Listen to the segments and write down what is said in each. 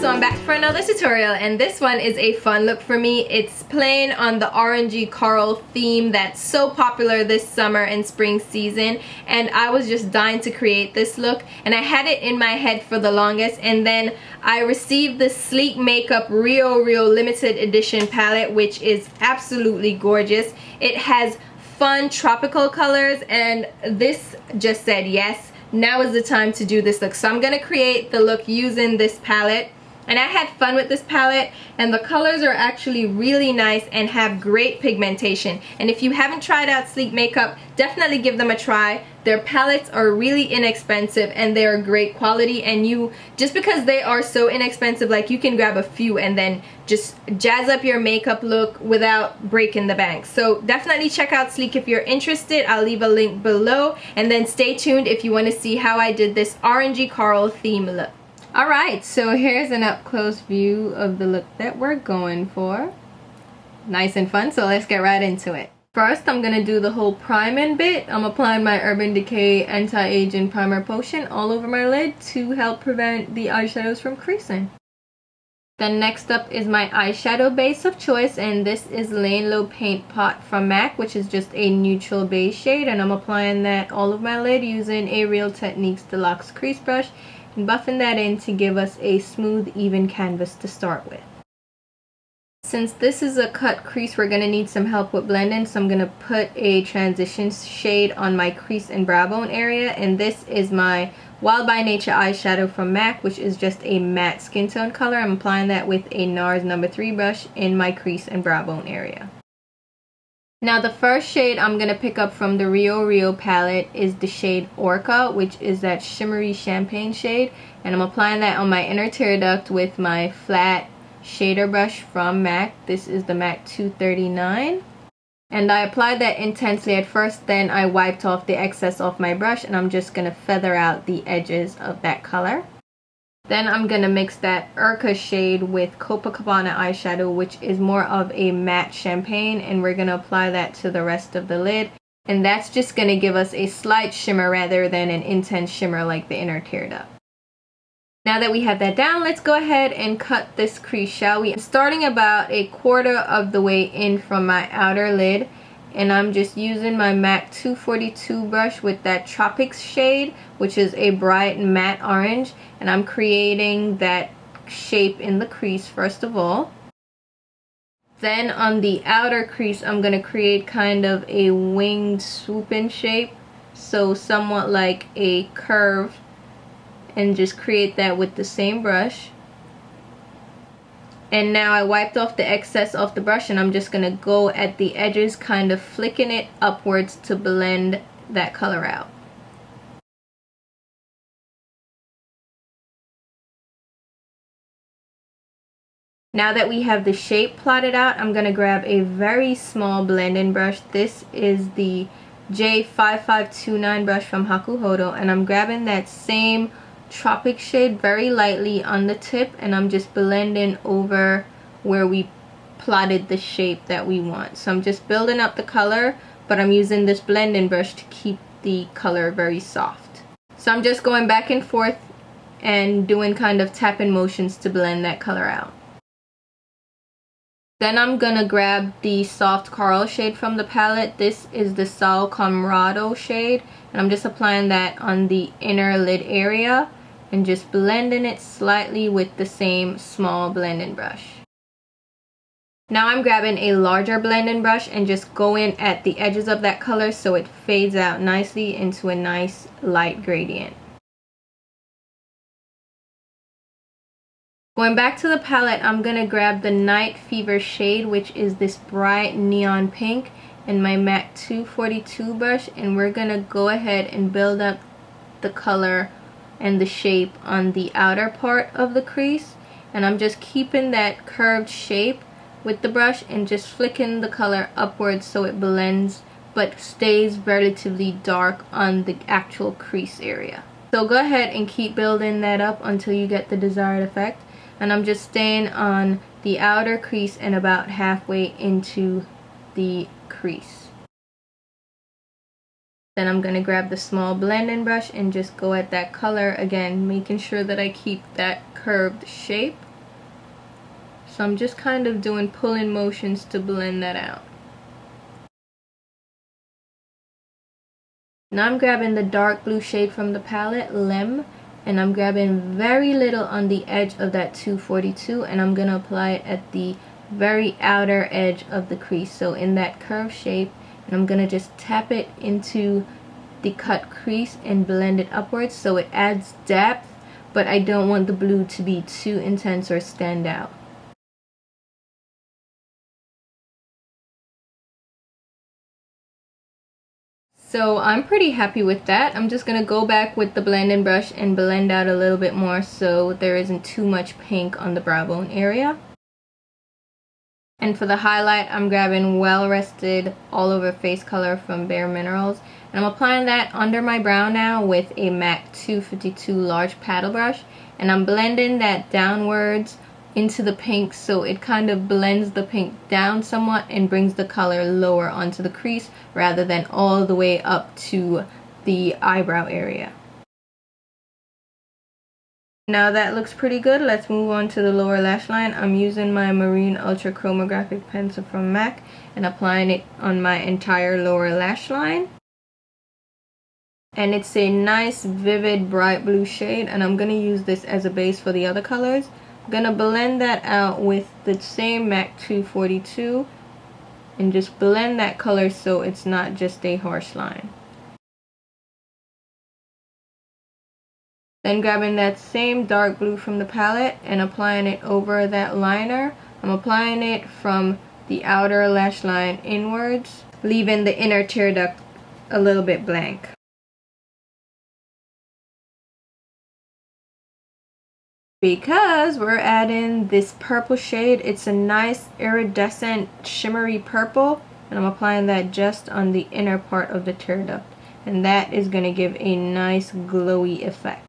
So I'm back for another tutorial, and this one is a fun look for me. It's playing on the orangey coral theme that's so popular this summer and spring season, and I was just dying to create this look, and I had it in my head for the longest, and then I received the Sleek Makeup Rio Rio limited edition palette, which is absolutely gorgeous. It has fun tropical colors, and this just said yes, now is the time to do this look. So I'm gonna create the look using this palette, and I had fun with this palette, and the colors are actually really nice and have great pigmentation. And if you haven't tried out Sleek Makeup, definitely give them a try. Their palettes are really inexpensive and they are great quality, and you, just because they are so inexpensive, like you can grab a few and then just jazz up your makeup look without breaking the bank. So definitely check out Sleek if you're interested. I'll leave a link below, and then stay tuned if you want to see how I did this orangey coral theme look. Alright, so here's an up-close view of the look that we're going for. Nice and fun, so let's get right into it. First, I'm going to do the whole priming bit. I'm applying my Urban Decay Anti-Aging Primer Potion all over my lid to help prevent the eyeshadows from creasing. Then next up is my eyeshadow base of choice, and this is Lane Low Paint Pot from MAC, which is just a neutral beige shade, and I'm applying that all over my lid using a Real Techniques Deluxe Crease Brush and buffing that in to give us a smooth, even canvas to start with. Since this is a cut crease, we're going to need some help with blending, so I'm going to put a transition shade on my crease and brow bone area, and this is my Wild by Nature eyeshadow from MAC, which is just a matte skin tone color. I'm applying that with a NARS No. 3 brush in my crease and brow bone area. Now the first shade I'm going to pick up from the Rio Rio palette is the shade Orca, which is that shimmery champagne shade, and I'm applying that on my inner tear duct with my flat shader brush from MAC. This is the MAC 239, and I applied that intensely at first, then I wiped off the excess off my brush, and I'm just going to feather out the edges of that color. Then I'm going to mix that Orca shade with Copacabana eyeshadow, which is more of a matte champagne, and we're going to apply that to the rest of the lid, and that's just going to give us a slight shimmer rather than an intense shimmer like the inner tear duct. Now that we have that down, let's go ahead and cut this crease, shall we? I'm starting about a quarter of the way in from my outer lid, and I'm just using my MAC 242 brush with that Tropics shade, which is a bright matte orange, and I'm creating that shape in the crease first of all. Then on the outer crease, I'm going to create kind of a winged swooping shape, so somewhat like a curve, and just create that with the same brush. And now I wiped off the excess off the brush, and I'm just going to go at the edges, kind of flicking it upwards to blend that color out. Now that we have the shape plotted out, I'm going to grab a very small blending brush. This is the J5529 brush from Hakuhodo, and I'm grabbing that same Tropic shade very lightly on the tip, and I'm just blending over where we plotted the shape that we want. So I'm just building up the color, but I'm using this blending brush to keep the color very soft. So I'm just going back and forth and doing kind of tapping motions to blend that color out. Then I'm gonna grab the soft coral shade from the palette. This is the Sao Conrado shade, and I'm just applying that on the inner lid area and just blending it slightly with the same small blending brush. Now I'm grabbing a larger blending brush and just going at the edges of that color so it fades out nicely into a nice light gradient. Going back to the palette, I'm going to grab the Night Fever shade, which is this bright neon pink, and my MAC 242 brush, and we're going to go ahead and build up the color and the shape on the outer part of the crease, and I'm just keeping that curved shape with the brush and just flicking the color upwards so it blends but stays relatively dark on the actual crease area. So go ahead and keep building that up until you get the desired effect, and I'm just staying on the outer crease and about halfway into the crease. Then I'm going to grab the small blending brush and just go at that color again, making sure that I keep that curved shape. So I'm just kind of doing pull-in motions to blend that out. Now I'm grabbing the dark blue shade from the palette, Lem, and I'm grabbing very little on the edge of that 242, and I'm going to apply it at the very outer edge of the crease, so in that curved shape, and I'm going to just tap it into the cut crease and blend it upwards so it adds depth, but I don't want the blue to be too intense or stand out. So I'm pretty happy with that. I'm just gonna go back with the blending brush and blend out a little bit more so there isn't too much pink on the brow bone area. And for the highlight, I'm grabbing Well Rested All Over Face Color from Bare Minerals. And I'm applying that under my brow now with a MAC 252 large paddle brush. And I'm blending that downwards into the pink so it kind of blends the pink down somewhat and brings the color lower onto the crease rather than all the way up to the eyebrow area. Now that looks pretty good. Let's move on to the lower lash line. I'm using my Marine Ultra Chromographic pencil from MAC and applying it on my entire lower lash line. And it's a nice vivid bright blue shade, and I'm going to use this as a base for the other colors. I'm going to blend that out with the same MAC 242 and just blend that color so it's not just a harsh line. Then grabbing that same dark blue from the palette and applying it over that liner. I'm applying it from the outer lash line inwards, leaving the inner tear duct a little bit blank. Because we're adding this purple shade, it's a nice iridescent shimmery purple, and I'm applying that just on the inner part of the tear duct, and that is going to give a nice glowy effect.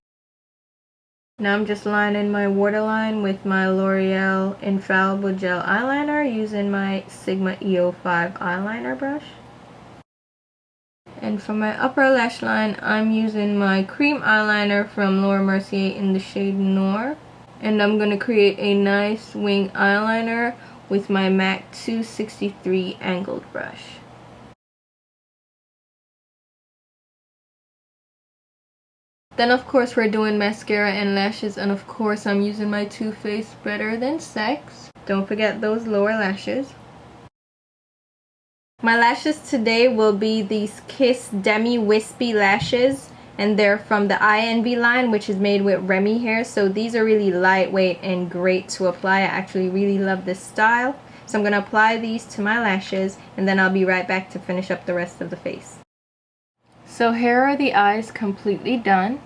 Now I'm just lining my waterline with my L'Oreal Infallible Gel Eyeliner using my Sigma EO5 eyeliner brush. And for my upper lash line, I'm using my cream eyeliner from Laura Mercier in the shade Noir. And I'm going to create a nice wing eyeliner with my MAC 263 angled brush. Then of course we're doing mascara and lashes, and of course I'm using my Too Faced Better Than Sex. Don't forget those lower lashes. My lashes today will be these Kiss Demi Wispie lashes, and they're from the iEnvy line, which is made with Remy hair. So these are really lightweight and great to apply. I actually really love this style. So I'm going to apply these to my lashes, and then I'll be right back to finish up the rest of the face. So here are the eyes completely done.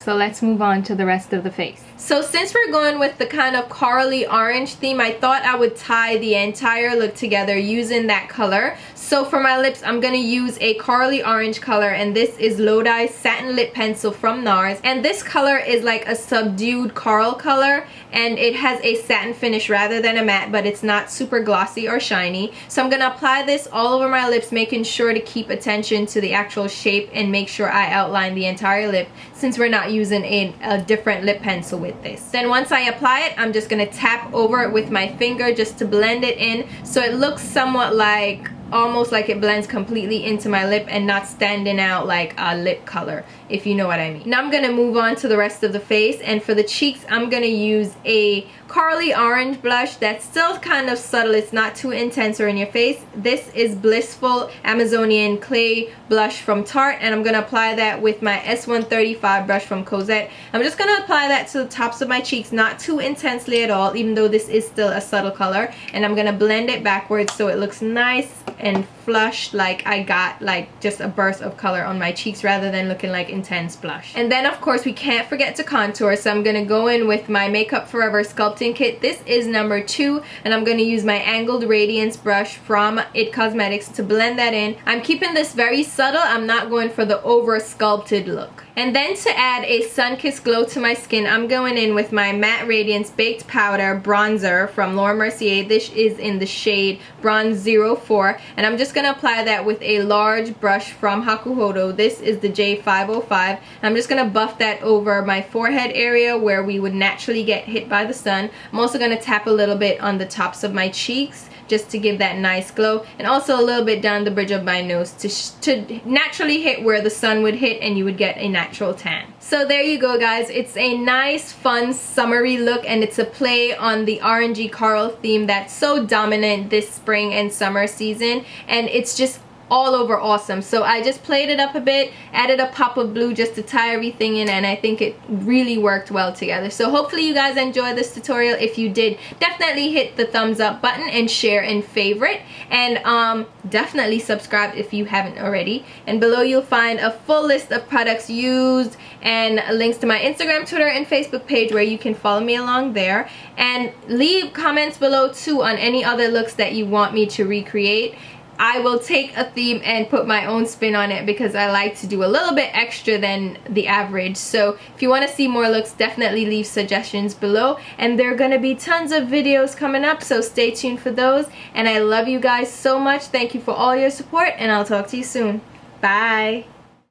So let's move on to the rest of the face. So since we're going with the kind of corally orange theme, I thought I would tie the entire look together using that color. So for my lips, I'm going to use a corally orange color, and this is Lodi's Satin Lip Pencil from NARS. And this color is like a subdued coral color, and it has a satin finish rather than a matte, but it's not super glossy or shiny. So I'm going to apply this all over my lips, making sure to keep attention to the actual shape and make sure I outline the entire lip, since we're not using a different lip pencil with this. Then once I apply it, I'm just going to tap over it with my finger just to blend it in so it looks somewhat like, almost like it blends completely into my lip and not standing out like a lip color, if you know what I mean. Now I'm going to move on to the rest of the face, and for the cheeks I'm going to use a corally orange blush that's still kind of subtle. It's not too intense or in your face. This is Blissful Amazonian Clay blush from Tarte, and I'm going to apply that with my S135 brush from Cosette. I'm just going to apply that to the tops of my cheeks, not too intensely at all, even though this is still a subtle color, and I'm going to blend it backwards so it looks nice and flush, like I got like just a burst of color on my cheeks rather than looking like intense blush. And then of course we can't forget to contour, so I'm gonna go in with my Makeup Forever sculpting kit. This is number 2, and I'm gonna use my angled radiance brush from IT Cosmetics to blend that in. I'm keeping this very subtle. I'm not going for the over sculpted look. And then to add a sun-kissed glow to my skin, I'm going in with my Matte Radiance Baked Powder Bronzer from Laura Mercier. This is in the shade Bronze 04, and I'm just going gonna apply that with a large brush from Hakuhodo. This is the J505. I'm just gonna buff that over my forehead area where we would naturally get hit by the sun. I'm also gonna tap a little bit on the tops of my cheeks just to give that nice glow, and also a little bit down the bridge of my nose to naturally hit where the sun would hit and you would get a natural tan. So there you go, guys. It's a nice, fun, summery look, and it's a play on the orangey coral theme that's so dominant this spring and summer season, and it's just all over awesome. So I just played it up a bit, added a pop of blue just to tie everything in, and I think it really worked well together. So hopefully you guys enjoyed this tutorial. If you did, definitely hit the thumbs up button and share and favorite, and definitely subscribe if you haven't already. And below you'll find a full list of products used and links to my Instagram, Twitter, and Facebook page where you can follow me along there, and leave comments below too on any other looks that you want me to recreate. I will take a theme and put my own spin on it because I like to do a little bit extra than the average. So if you want to see more looks, definitely leave suggestions below, and there are going to be tons of videos coming up, so stay tuned for those. And I love you guys so much. Thank you for all your support, and I'll talk to you soon. Bye.